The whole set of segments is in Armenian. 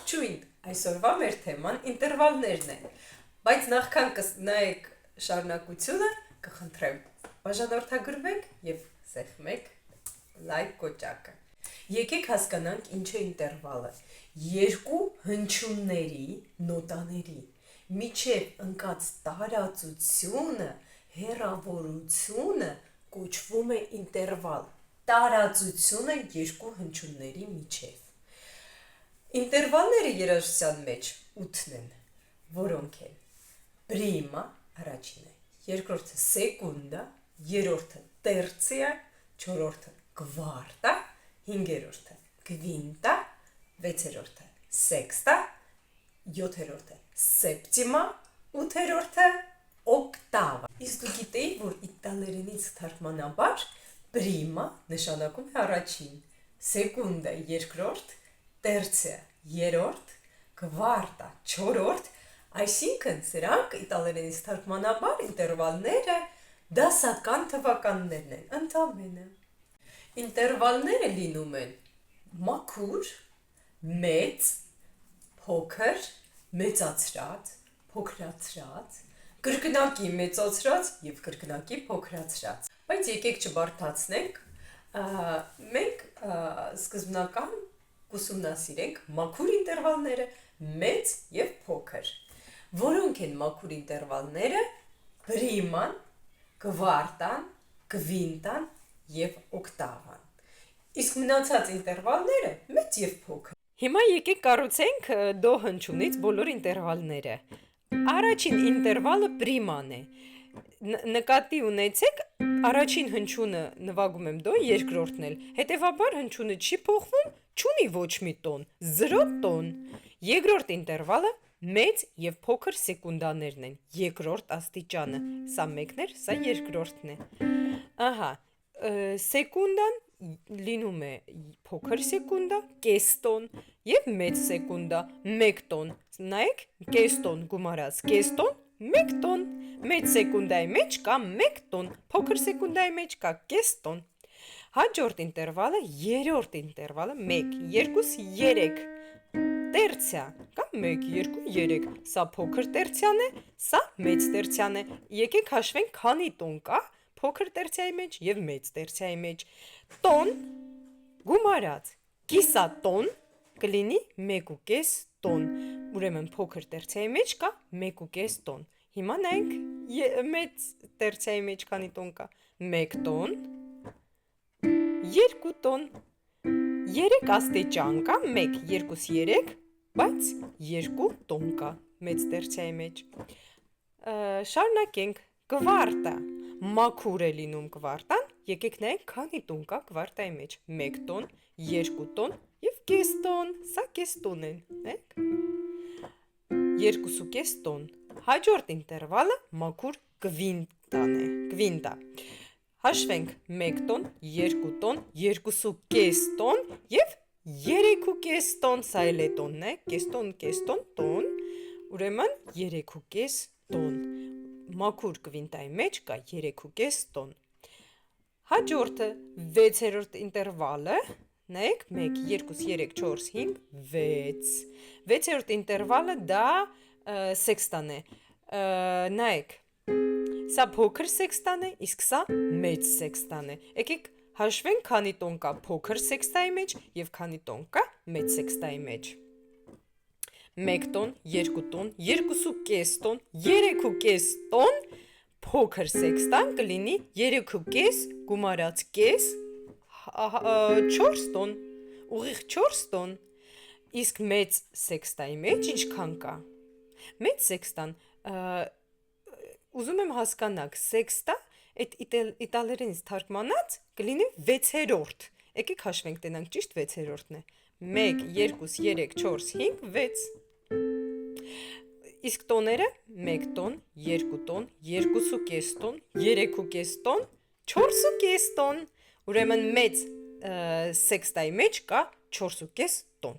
Ողջույն, այսօրվա մեր թեման ինտերվալներն են, բայց նախքան կնայեք շարունակությունը կխնդրեմ բաժանորդագրվեք և սեղմեք լայք կոճակը։ Եկեք հասկանանք ինչ է ինտերվալը։ Երկու հնչյունների, նոտաների միջև ընկած տարածությունը, հեռավորությունը կոչվում է ինտերվալ։ Տարածությունը երկու հնչյունների միջև։ Ինտերվալները երաժշտության մեջ 8-ն են, որոնք են պրիմա, առաջինը, երկրորդը սեկունդա, երրորդը տերցիա, չորրորդը կվարտա, հինգերորդը կվինտա, վեցերորդը սեքստա, յոթերորդը սեպտիմա, ութերորդը օկտավա։ Իսկ դու գիտեի, որ իտալերենից թարգմանաբար պրիմա նշանակում է առաջին, սեկունդա երկրորդ, տերցիա երրորդ, կվարտա չորրորդ, այսինքն սրանք իտալերենից թարգմանաբար ինտերվալները դասական թվականներն են, ընդամենը։ Ինտերվալները լինում են մաքուր, մեծ, փոքր, մեծացրած, փոքրացրած, կրկնակի մեծացրած և կրկնակի փոքրացրած։ Բայց եկեք չբարդացնենք, մենք սկզբնական կուսումնասիրենք մաքուր ինտերվալները, մեծ և փոքր։ Որոնք են մաքուր ինտերվալները՝ պրիման, կվարտան, կվինտան և օկտավան։ Իսկ մնացած ինտերվալները մեծ և փոքր։ Հիմա եկեք կառուցենք դո հնչյունից բոլոր ինտերվալները։ Առաջին ինտերվալը պրիման է։ Նկատի ունեցեք, առաջին հնչյունը նվագում եմ դո, երկրորդն էլ, հետևաբար հնչյունը չի փոխվում, չունի ոչ մի տոն, 0 տոն։ Երկրորդ ինտերվալը մեծ և փոքր սեկունդաներն են, երկրորդ աստիճանը, սա մեկն էր, սա երկրորդն է։ Ահա, սեկունդան լինում է փոքր սեկունդա, կես տոն և մեծ սեկունդա, 1 տոն, նայեք, կես տոն գումարած, կես տոն, 1 տոն, մեծ սեկունդայի մեջ կա 1 տոն, փոքր սեկունդայի մեջ կա կես տոն։ Հաջորդ ինտերվալը, երրորդ ինտերվալը, 1, 2, 3, տերցիա, կամ 1, 2, 3, սա փոքր տերցիան է, սա մեծ տերցիան է, եկեք հաշվենք քանի տոն կա փոքր տերցիայի մեջ և մեծ տերցիայի մեջ, տոն, գումարած, կիսատոն կլինի 1,5 տոն, ուրեմն փոքր տերցիայի մեջ կա 1,5 տոն, հիմա նայենք մեծ տերցիայի մեջ քանի տոն կա, 1 տոն, 2 տոն, 3 աստիճան կա, 1, 2, 3, բայց 2 տոն կա մեծ տերցիայի մեջ։ Շարունակենք, կվարտա, մաքուր է լինում կվարտան, եկեք նայենք քանի տոն կա կվարտայի մեջ, 1 տոն, 2 տոն և կես տոն, սա կես տոն են, նայեք, 2,5 տոն։ Հաջորդ ինտերվալը մաքուր կվինտան է, կվինտա։ Հաշվենք 1 տոն, 2 տոն, 2,5 տոն և 3,5 տոն, սա էլ է տոնն է, կես տոն, տոն, ուրեմն 3,5 տոն, մաքուր կվինտայի մեջ կա 3,5 տոն։ Հաջորդը 6-րդ ինտերվալը, նայեք 1, 2, 3, 4, 5, 6, 6-րդ ինտերվալը դա սեքստան է, նայեք, սա փոքր սեքստան է, իսկ սա մեծ սեքստան է, եկեք հաշվենք քանի տոն կա փոքր սեքստայի մեջ և քանի տոն կա մեծ սեքստայի մեջ։ 1 տոն, 2 տոն, 2,5 տոն, 3,5 տոն, փոքր սեքստան կլինի 3,5 գումարած կես, 4 տոն, ուղիղ 4 տոն, իսկ մեծ սեքստայի մեջ ինչքան կա։ Մեծ սեքստան, ուզում եմ հասկանաք, սեքստա, այդ իտալերենից թարգմանած կլինի 6-րդ, եկեք հաշվենք տենանք ճիշտ 6-րդն է, 1, 2, 3, 4, 5, 6, իսկ տոները 1 տոն, 2 տոն, 2,5 տոն, 3,5 տոն, 4,5 տոն, ուրեմն մեծ սեքստայի մեջ կա 4,5 տոն։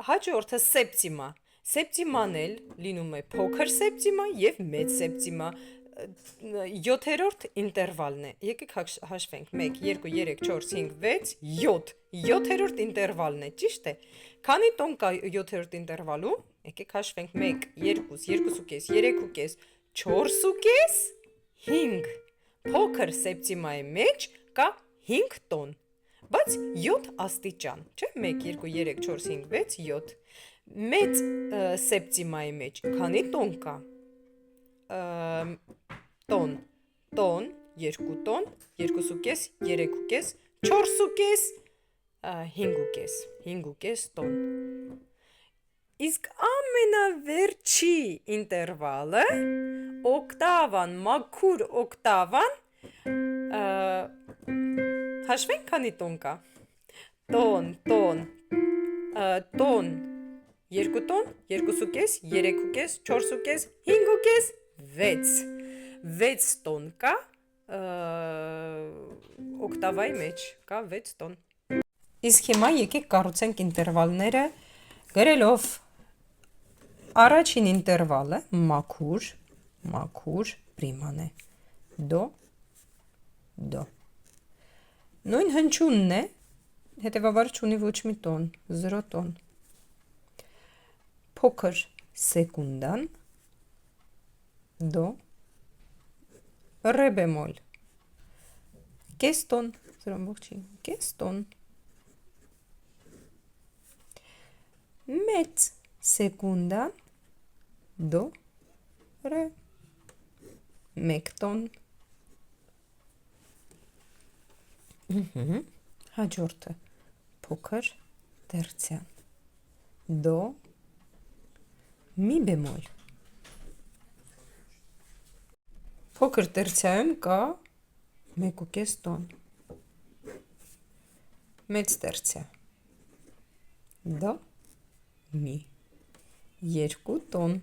Հաջորդը սեպտիմա, սեպտիման էլ լինում է փոքր սեպտիմա և մեծ սեպտիմա, 7-րդ ինտերվալն է։ Եկեք հաշվենք 1, 2, 3, 4, 5, 6, 7։ 7-րդ ինտերվալն է, ճիշտ է։ Քանի տոն կա 7-րդ ինտերվալում։ Եկեք հաշվենք 1, 2, 2.5, 3.5, 4.5, 5։ Փոքր սեպտիմայի մեջ կա 5 տոն, բայց 7 աստիճան, չէ՞։ 1, 2, 3, 4, 5, 6, 7։ Մեծ սեպտիմայի մեջ քանի տոն կա։ Տոն, 2 տոն, 2.5, 3.5, 4.5, 5.5 տոն։ Իսկ ամենավերջի ինտերվալը օկտավան, մաքուր օկտավան, հաշվենք քանի տոն կա։ Տոն, 2 տոն, 2.5, 3.5, 4.5, 5.5, 6։ 6 տոն կա օկտավայի մեջ, կա 6 տոն։ Իսկ հիմա եկեք կառուցենք ինտերվալները գրելով առաջին ինտերվալը մաքուր պրիման է, դո, նույն հնչյունն է, հետևաբար չունի ոչ մի տոն, 0 տոն, փոքր սեկունդան, դո, ռե բեմոլ, կես տոն, կես տոն, մեծ սեկունդան, դո, ռե, 1 տոն, հաջորդը փոքր տերցիան, դո, մի բեմոլ, փոքր տերցիայում կա 1.5 տոն, մեծ տերցիա, դո, մի, 2 տոն,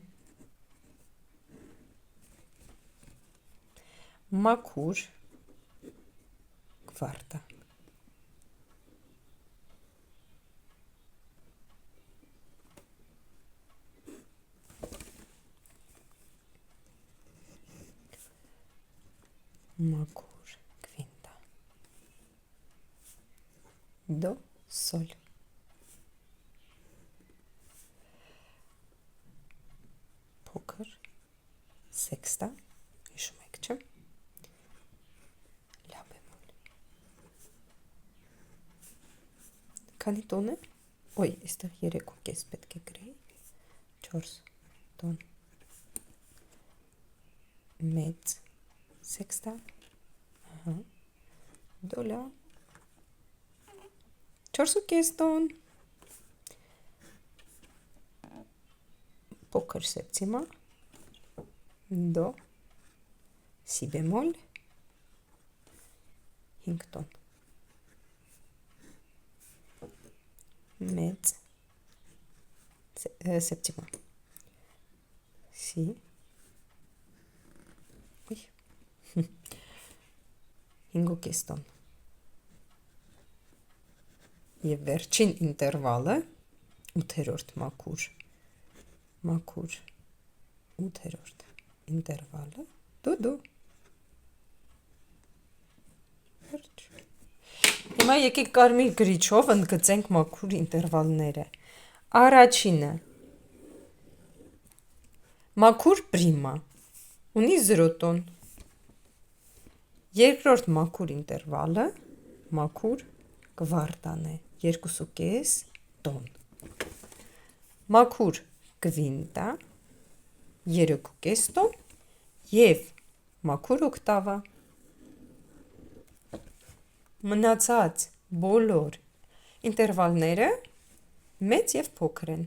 մաքուր կվարտա, մաքուր կվինտա, դո, սոլ, փոքր սեքստա, հիշում եք, չէ՞։ Լա բեմոլ, քանի տոն է, այստեղ 3.5 պետք է գրեի, 4 տոն, մեծ սեքստա, դո լա, 4.5 տոն, փոքր սեպտիմա, դո, սի բեմոլ, 5 տոն, մեծ սեպտիմա, սի, 5.5 տոն, և վերջին ինտերվալը 8-րդ մաքուր 8-րդ ինտերվալը, դո, վերջ։ Հիմա եկեք կարմիր գրիչով ընդգծենք մաքուր ինտերվալները։ Առաջինը մաքուր պրիմա, ունի 0 տոն։ Երկրորդ մաքուր ինտերվալը մաքուր կվարտան է, 2.5 տոն։ Մաքուր կվինտա, 3.5 տոն և մաքուր օկտավա։ Մնացած բոլոր ինտերվալները մեծ և փոքր են։